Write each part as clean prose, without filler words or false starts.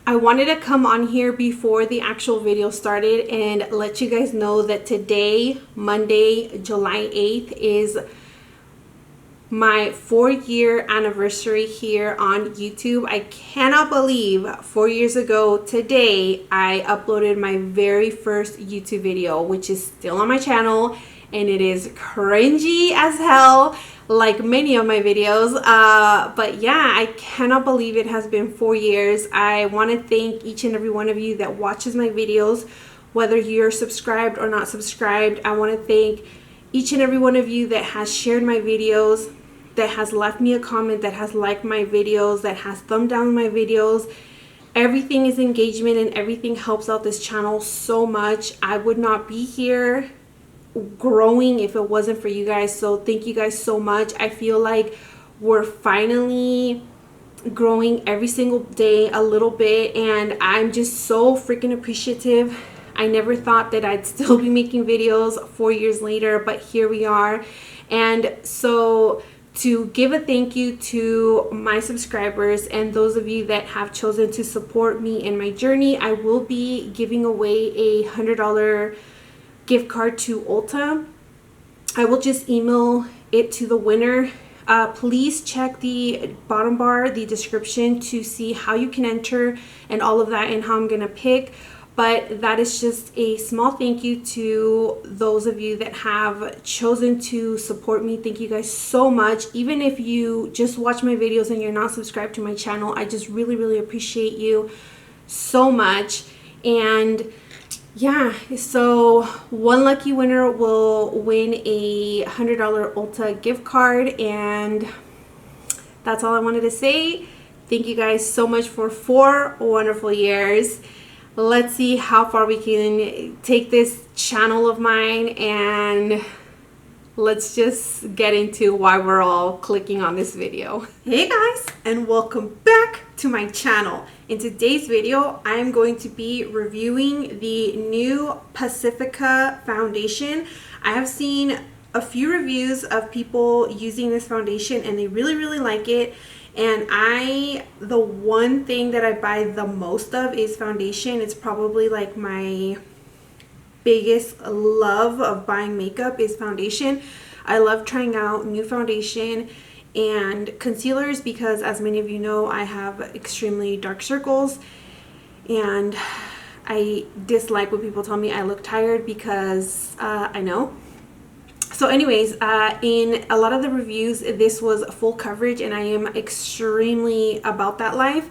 I wanted to come on here before the actual video started and let you guys know that today, Monday, July 8th, is my 4-year anniversary here on YouTube. I cannot believe 4 years ago today I uploaded my very first YouTube video, which is still on my channel, and it is cringy as hell, like many of my videos. But yeah, I cannot believe it has been 4 years. I want to thank each and every one of you that watches my videos, whether you're subscribed or not subscribed. I want to thank each and every one of you that has shared my videos, that has left me a comment, that has liked my videos, that has thumbed down my videos. Everything is engagement and everything helps out this channel so much. I would not be here growing if it wasn't for you guys. So thank you guys so much. I feel like we're finally growing every single day a little bit, and I'm just so freaking appreciative. I never thought that I'd still be making videos 4 years later, but here we are. And so to give a thank you to my subscribers and those of you that have chosen to support me in my journey, I will be giving away a $100 gift card to Ulta. I will just email it to the winner. Please check the bottom bar, the description, to see how you can enter and all of that and how I'm gonna pick. But that is just a small thank you to those of you that have chosen to support me. Thank you guys so much. Even if you just watch my videos and you're not subscribed to my channel, I just really appreciate you so much. And yeah, so one lucky winner will win a $100 Ulta gift card, and that's all I wanted to say. Thank you guys so much for 4 wonderful years. Let's see how far we can take this channel of mine, and let's just get into why we're all clicking on this video. Hey guys, and welcome back to my channel. In today's video, I'm going to be reviewing the new Pacifica foundation. I have seen a few reviews of people using this foundation and they really like it. And the one thing that I buy the most of is foundation. It's probably like my biggest love of buying makeup is foundation. I love trying out new foundation and concealers because, as many of you know, I have extremely dark circles, and I dislike when people tell me I look tired because I know. So anyways, in a lot of the reviews, this was full coverage, and I am extremely about that life.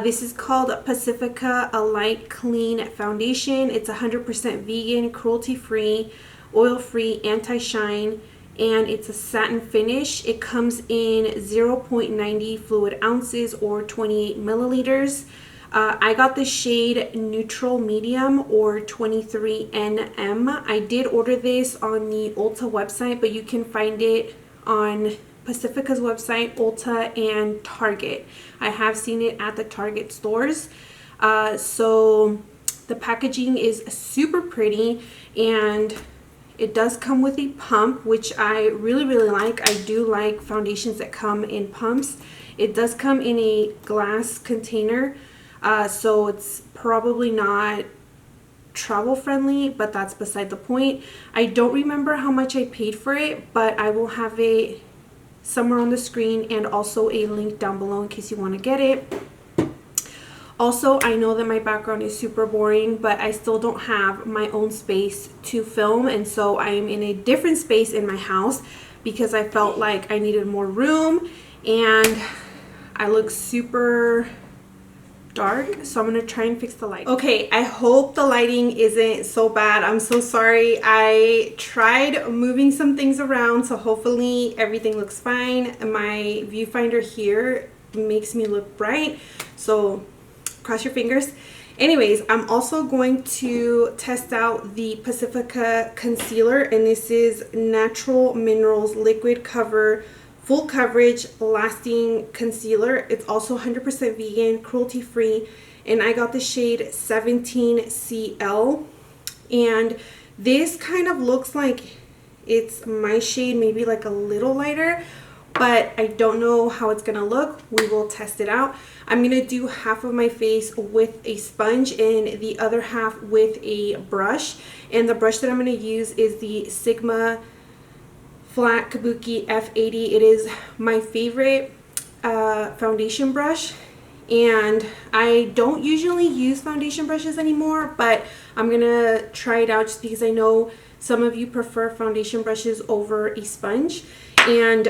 This is called Pacifica Alight Clean Foundation. It's 100% vegan, cruelty-free, oil-free, anti-shine, and it's a satin finish. It comes in 0.90 fluid ounces or 28 milliliters. I got the shade Neutral Medium or 23 NM. I did order this on the Ulta website, but you can find it on Pacifica's website, Ulta, and Target. I have seen it at the Target stores. So the packaging is super pretty, and it does come with a pump, which I really like. I do like foundations that come in pumps. It does come in a glass container, so it's probably not travel friendly, but that's beside the point. I don't remember how much I paid for it, but I will have it somewhere on the screen and also a link down below in case you want to get it. Also, I know that my background is super boring, but I still don't have my own space to film, and so I am in a different space in my house because I felt like I needed more room, and I look super dark, so I'm gonna try and fix the light. Okay, I hope the lighting isn't so bad. I'm so sorry. I tried moving some things around, so hopefully everything looks fine. My viewfinder here makes me look bright, so cross your fingers. Anyways, I'm also going to test out the Pacifica concealer, and this is Natural Minerals Liquid Cover Full Coverage Lasting Concealer. It's also 100% vegan, cruelty free, and I got the shade 17CL, and this kind of looks like it's my shade, maybe like a little lighter, but I don't know how it's gonna look. We will test it out. I'm gonna do half of my face with a sponge and the other half with a brush. And the brush that I'm gonna use is the Sigma Flat Kabuki F80. It is my favorite foundation brush. And I don't usually use foundation brushes anymore, but I'm gonna try it out just because I know some of you prefer foundation brushes over a sponge. And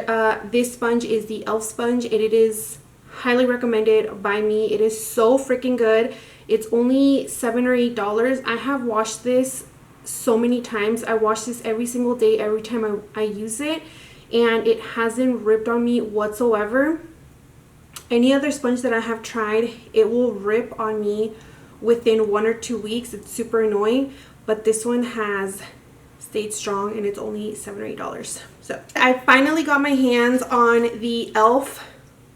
this sponge is the e.l.f. sponge, and it is highly recommended by me. It is so freaking good. It's only $7 or $8. I have washed this so many times. I wash this every single day, every time I use it, and it hasn't ripped on me whatsoever. Any other sponge that I have tried, it will rip on me within 1 or 2 weeks. It's super annoying, but this one has stayed strong, and it's only $7 or $8. So I finally got my hands on the e.l.f.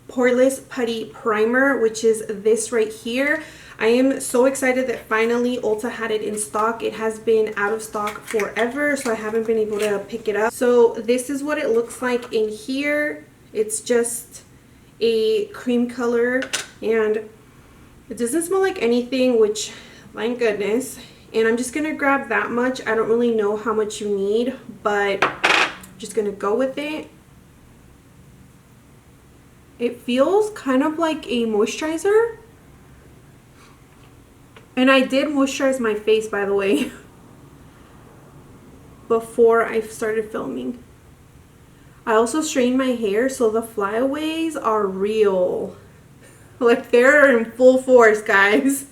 Poreless Putty Primer, which is this right here. I am so excited that finally Ulta had it in stock. It has been out of stock forever, so I haven't been able to pick it up. So this is what it looks like in here. It's just a cream color, and it doesn't smell like anything, which thank goodness. And I'm just gonna grab that much. I don't really know how much you need, but I'm just gonna go with it. It feels kind of like a moisturizer, and I did moisturize my face, by the way, before I started filming. I also strained my hair, so the flyaways are real. Like, they're in full force, guys.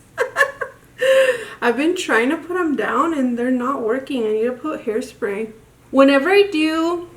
I've been trying to put them down and they're not working. I need to put hairspray. Whenever I do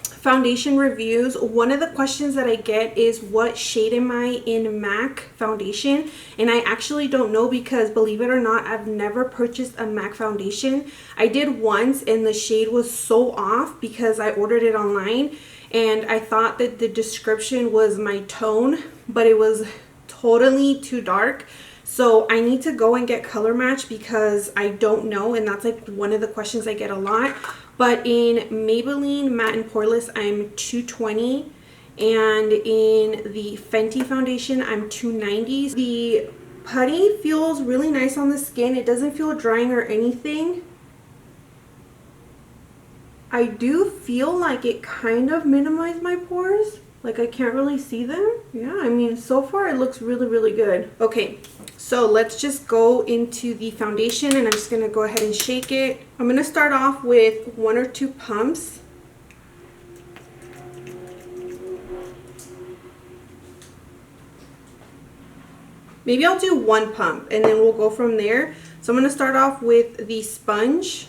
foundation reviews, one of the questions that I get is, what shade am I in MAC foundation? And I actually don't know, because believe it or not, I've never purchased a MAC foundation. I did once, and the shade was so off because I ordered it online, and I thought that the description was my tone, but it was totally too dark. So I need to go and get color match, because I don't know, and that's like one of the questions I get a lot. But in Maybelline Matte and Poreless, I'm 220, and in the Fenty foundation, I'm 290. The putty feels really nice on the skin. It doesn't feel drying or anything. I do feel like it kind of minimized my pores. Like, I can't really see them. Yeah, I mean, so far it looks really, really good. Okay, so let's just go into the foundation, and I'm just gonna go ahead and shake it. I'm gonna start off with 1 or 2 pumps. Maybe I'll do 1 pump, and then we'll go from there. So I'm gonna start off with the sponge.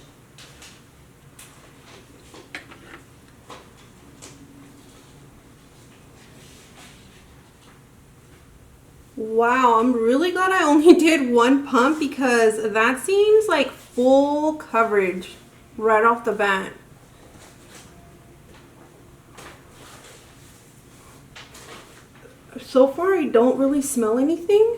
Wow, I'm really glad I only did 1 pump, because that seems like full coverage right off the bat. So far, I don't really smell anything.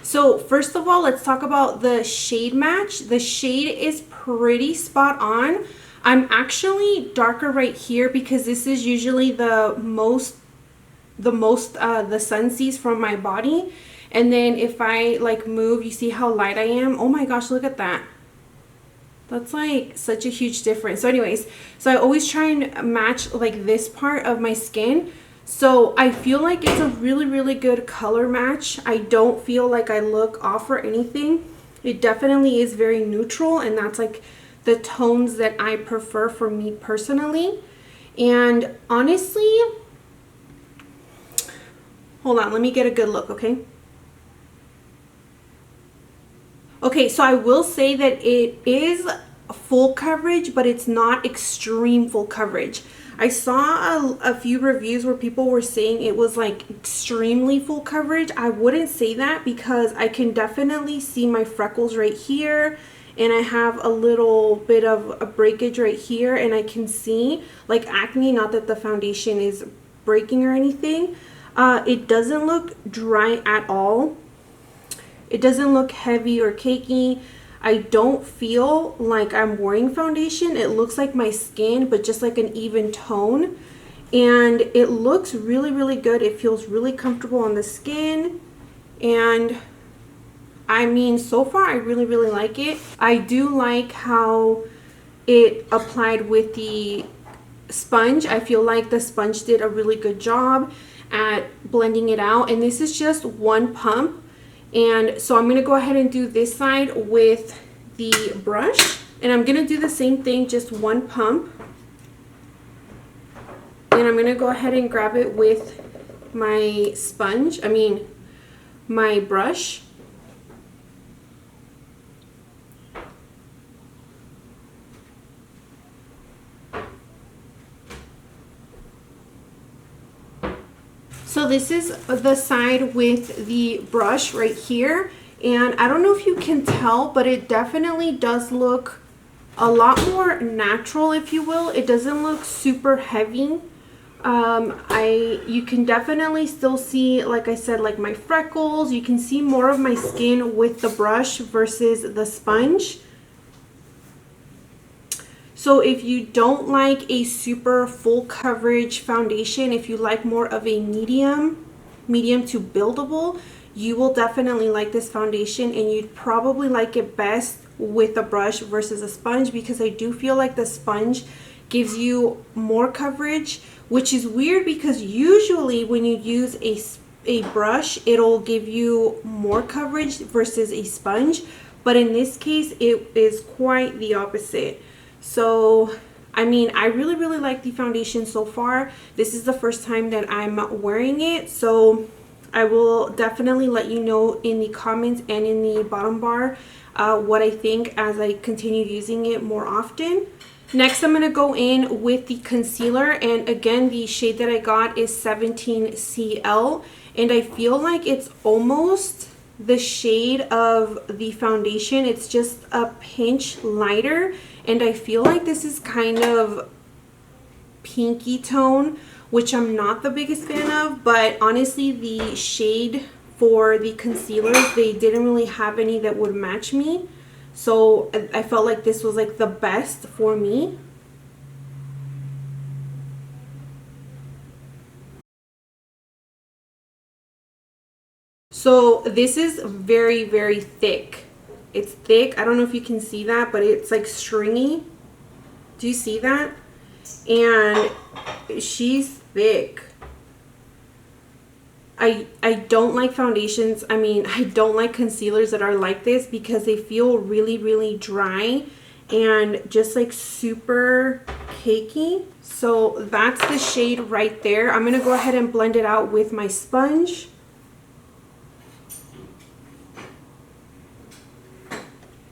So first of all, let's talk about the shade match. The shade is pretty spot on. I'm actually darker right here, because this is usually the most the sun sees from my body. And then if I like move, you see how light I am? Oh my gosh, look at that. That's like such a huge difference. So anyways, so I always try and match like this part of my skin. So I feel like it's a really, really good color match. I don't feel like I look off or anything. It definitely is very neutral, and that's like the tones that I prefer for me personally. And honestly, hold on, let me get a good look, okay? Okay, so I will say that it is full coverage, but it's not extreme full coverage. I saw a few reviews where people were saying it was like extremely full coverage. I wouldn't say that, because I can definitely see my freckles right here, and I have a little bit of a breakage right here, and I can see like acne. Not that the foundation is breaking or anything. It doesn't look dry at all. It doesn't look heavy or cakey. I don't feel like I'm wearing foundation. It looks like my skin, but just like an even tone. And it looks really, really good. It feels really comfortable on the skin. And I mean, so far, I really, really like it. I do like how it applied with the sponge. I feel like the sponge did a really good job at blending it out. And this is just one pump. And so I'm going to go ahead and do this side with the brush. And I'm going to do the same thing, just one pump. And I'm going to go ahead and grab it with my sponge, my brush. So this is the side with the brush right here, and I don't know if you can tell, but it definitely does look a lot more natural, if you will. It doesn't look super heavy. You can definitely still see, like I said, like my freckles. You can see more of my skin with the brush versus the sponge. So if you don't like a super full coverage foundation, if you like more of a medium to buildable, you will definitely like this foundation, and you'd probably like it best with a brush versus a sponge, because I do feel like the sponge gives you more coverage, which is weird because usually when you use a brush, it'll give you more coverage versus a sponge. But in this case, it is quite the opposite. So, I mean, I really, really like the foundation so far. This is the first time that I'm wearing it. So, I will definitely let you know in the comments and in the bottom bar what I think as I continue using it more often. Next, I'm going to go in with the concealer. And again, the shade that I got is 17CL. And I feel like it's almost the shade of the foundation. It's just a pinch lighter. And I feel like this is kind of pinky tone, which I'm not the biggest fan of. But honestly, the shade for the concealers, they didn't really have any that would match me. So I felt like this was like the best for me. So this is very, very thick. It's thick. I don't know if you can see that, but it's like stringy. Do you see that? And she's thick. I don't like foundations. I mean, I don't like concealers that are like this because they feel really, really dry and just like super cakey. So that's the shade right there. I'm going to go ahead and blend it out with my sponge.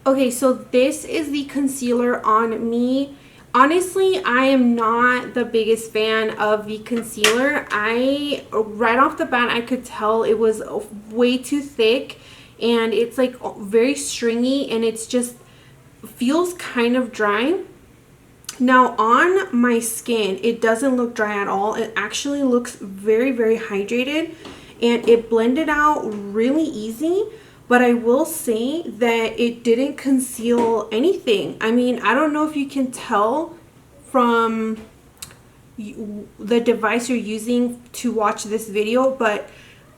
Okay, so this is the concealer on me. Honestly, I am not the biggest fan of the concealer. Right off the bat, I could tell it was way too thick, and it's like very stringy, and it's just feels kind of dry. Now on my skin, it doesn't look dry at all. It actually looks very, very hydrated, and it blended out really easy. But I will say that it didn't conceal anything. I mean, I don't know if you can tell from the device you're using to watch this video, but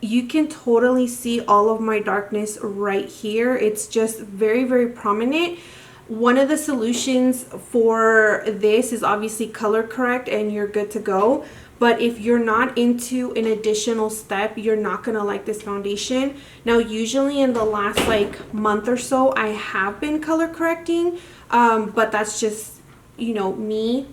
you can totally see all of my darkness right here. It's just very, very prominent. One of the solutions for this is obviously color correct, and you're good to go. But if you're not into an additional step, you're not going to like this foundation. Now, usually in the last like month or so, I have been color correcting. But that's just, you know, me.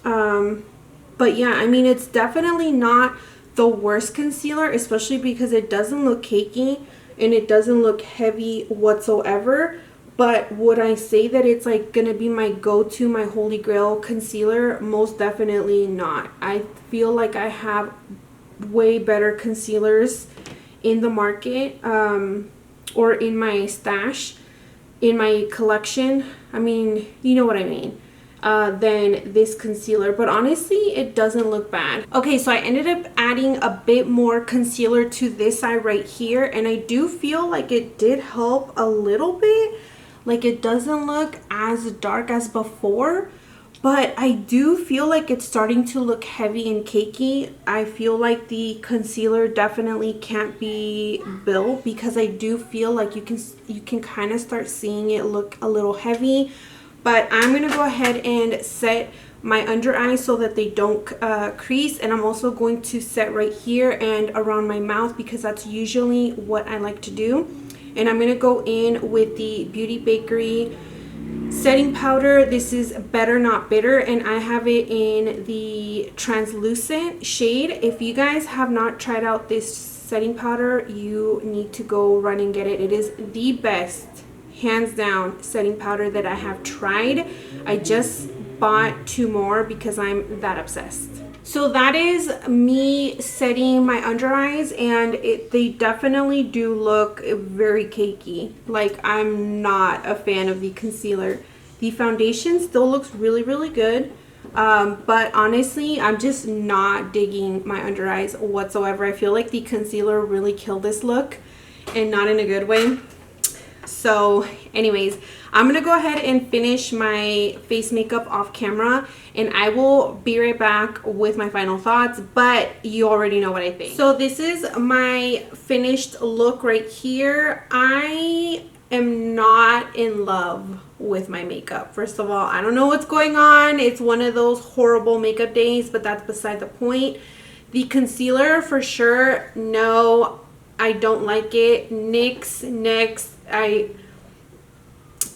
But yeah, I mean, it's definitely not the worst concealer, especially because it doesn't look cakey and it doesn't look heavy whatsoever. But would I say that it's like gonna be my go-to, my holy grail concealer? Most definitely not. I feel like I have way better concealers in the market, or in my stash, in my collection. I mean, you know what I mean, than this concealer. But honestly, it doesn't look bad. Okay, so I ended up adding a bit more concealer to this side right here, and I do feel like it did help a little bit. Like, it doesn't look as dark as before, but I do feel like it's starting to look heavy and cakey. I feel like the concealer definitely can't be built, because I do feel like you can kind of start seeing it look a little heavy. But I'm gonna go ahead and set my under eyes so that they don't crease, and I'm also going to set right here and around my mouth, because that's usually what I like to do. And I'm gonna go in with the Beauty Bakery setting powder. This is Better Not Bitter, and I have it in the translucent shade. If you guys have not tried out this setting powder, you need to go run and get it. It is the best, hands down, setting powder that I have tried. I just bought 2 more because I'm that obsessed. So that is me setting my under eyes, and they definitely do look very cakey. Like, I'm not a fan of the concealer. The foundation still looks really, really good. But honestly, I'm just not digging my under eyes whatsoever. I feel like the concealer really killed this look, and not in a good way. So anyways, I'm gonna go ahead and finish my face makeup off camera, and I will be right back with my final thoughts, but you already know what I think. So this is my finished look right here. I am not in love with my makeup. First of all, I don't know what's going on. It's one of those horrible makeup days, but that's beside the point. The concealer, for sure, no, I don't like it. Next,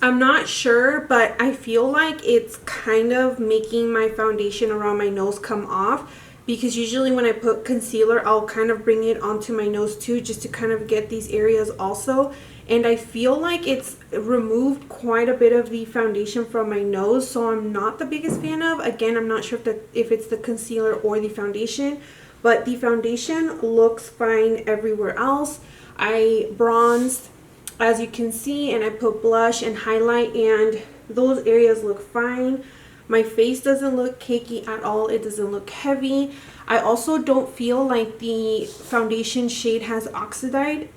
I'm not sure, but I feel like it's kind of making my foundation around my nose come off, because usually when I put concealer, I'll kind of bring it onto my nose too, just to kind of get these areas also. And I feel like it's removed quite a bit of the foundation from my nose, so I'm not the biggest fan of. Again, I'm not sure if it's the concealer or the foundation, but the foundation looks fine everywhere else. I bronzed, as you can see, and I put blush and highlight, and those areas look fine. My face doesn't look cakey at all. It doesn't look heavy. I also don't feel like the foundation shade has oxidized.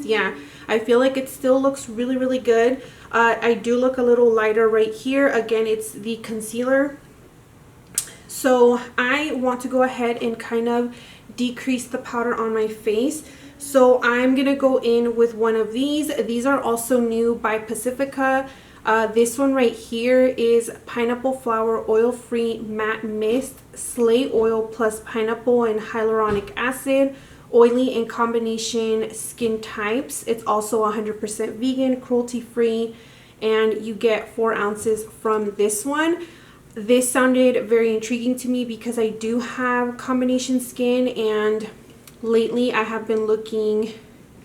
Yeah, I feel like it still looks really, really good. I do look a little lighter right here. Again, it's the concealer. So I want to go ahead and kind of decrease the powder on my face. So I'm gonna go in with one of these. These are also new by Pacifica. This one right here is Pineapple Flower Oil-Free Matte Mist, Slay Oil plus Pineapple and Hyaluronic Acid, oily and combination skin types. It's also 100% vegan, cruelty-free, and you get 4 ounces from this one. This sounded very intriguing to me because I do have combination skin, and lately I have been looking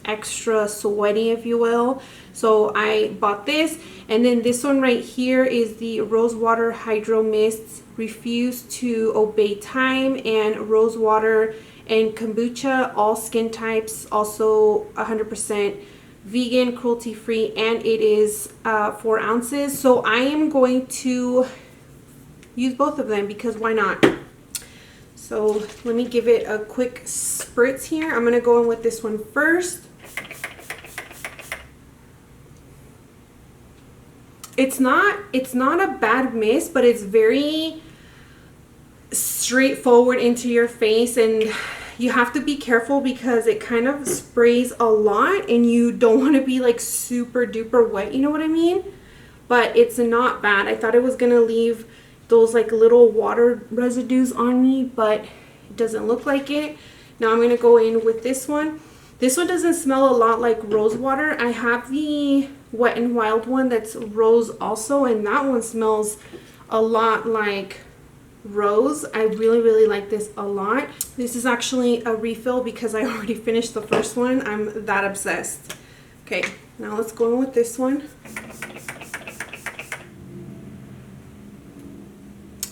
extra sweaty, if you will. So I bought this. And then this one right here is the Rose Water Hydro Mist, Refuse to Obey Time, and Rose Water and Kombucha, all skin types, also 100% vegan, cruelty free, and it is 4 ounces. So I am going to use both of them because why not? So let me give it a quick spritz here. I'm gonna go in with this one first. It's not a bad mist, but it's very straightforward into your face, and you have to be careful because it kind of sprays a lot and you don't want to be like super duper wet, you know what I mean? But it's not bad. I thought it was gonna leave those like little water residues on me, but it doesn't look like it. Now I'm gonna go in with this one. This one doesn't smell a lot like rose water. I have the Wet n Wild one that's rose also, and that one smells a lot like rose. I really like this a lot. This is actually a refill because I already finished the first one. I'm that obsessed. Okay, now let's go in with this one.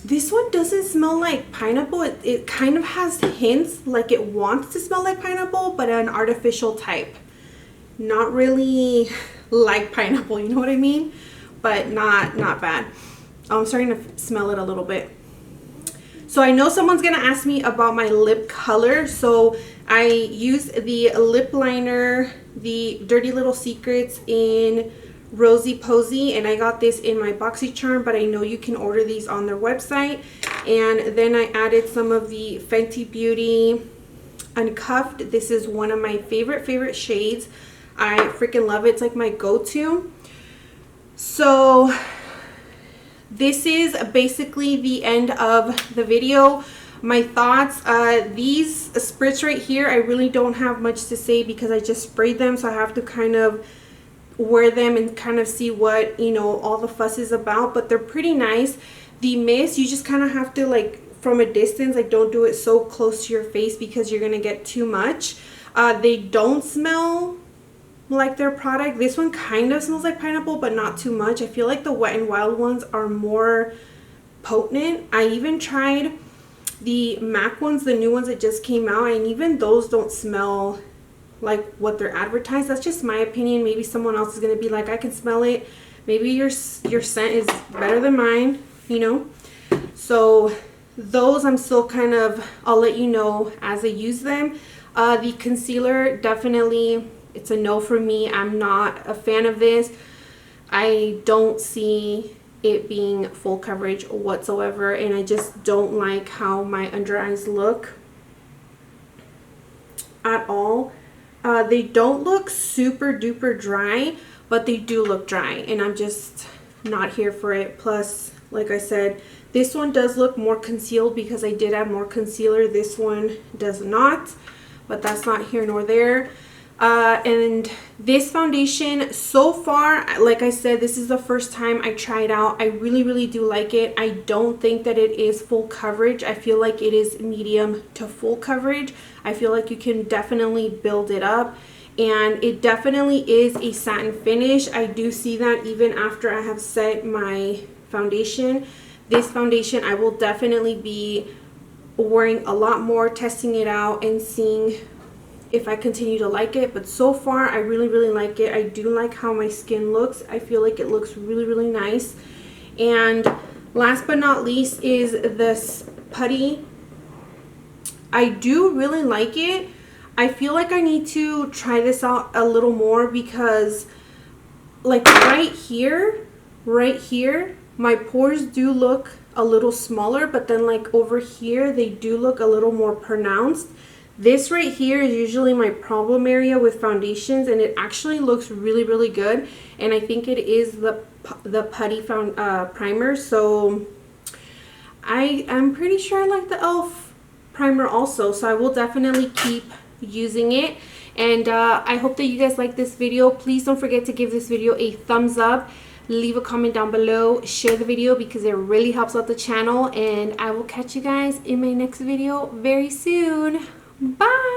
This one doesn't smell like pineapple. It kind of has hints like it wants to smell like pineapple, but an artificial type. Not really like pineapple, you know what I mean? But not bad. I'm starting to smell it a little bit. So I know someone's gonna ask me about my lip color. So I used the lip liner the Dirty Little Secrets in Rosie Posie, and I got this in my BoxyCharm, but I know you can order these on their website. And then I added some of the Fenty Beauty Uncuffed. This is one of my favorite shades. I freaking love it. It's like my go-to. So this is basically the end of the video. My thoughts, these spritz right here, I really don't have much to say because I just sprayed them, so I have to kind of wear them and kind of see what, you know, all the fuss is about. But they're pretty nice. The mist, you just kind of have to, like, from a distance, like, don't do it so close to your face because you're gonna get too much. They don't smell like their product. This one kind of smells like pineapple, but not too much. I feel like the Wet n Wild ones are more potent. I even tried the MAC ones, the new ones that just came out, and even those don't smell like what they're advertised. That's just my opinion. Maybe someone else is going to be like, I can smell it. Maybe your scent is better than mine, you know. So those I'm still kind of, I'll let you know as I use them. The concealer, definitely, it's a no for me. I'm not a fan of this. I don't see it being full coverage whatsoever, and I just don't like how my under eyes look at all. They don't look super duper dry, but they do look dry, and I'm just not here for it. Plus, like I said, this one does look more concealed because I did add more concealer. This one does not, but that's not here nor there. And this foundation, so far, like I said, this is the first time I tried out. I really do like it. I don't think that it is full coverage. I feel like it is medium to full coverage. I feel like you can definitely build it up, and it definitely is a satin finish. I do see that even after I have set my foundation. This foundation I will definitely be wearing a lot more, testing it out and seeing if I continue to like it. But so far I really like it. I do like how my skin looks. I feel like it looks really nice. And last but not least is this putty. I do really like it. I feel like I need to try this out a little more because, like, right here, my pores do look a little smaller, but then like over here they do look a little more pronounced. This right here is usually my problem area with foundations, and it actually looks really good. And I think it is the Putty primer. So I'm pretty sure I like the e.l.f. primer also, so I will definitely keep using it. And I hope that you guys like this video. Please don't forget to give this video a thumbs up, leave a comment down below, share the video because it really helps out the channel, and I will catch you guys in my next video very soon. Bye!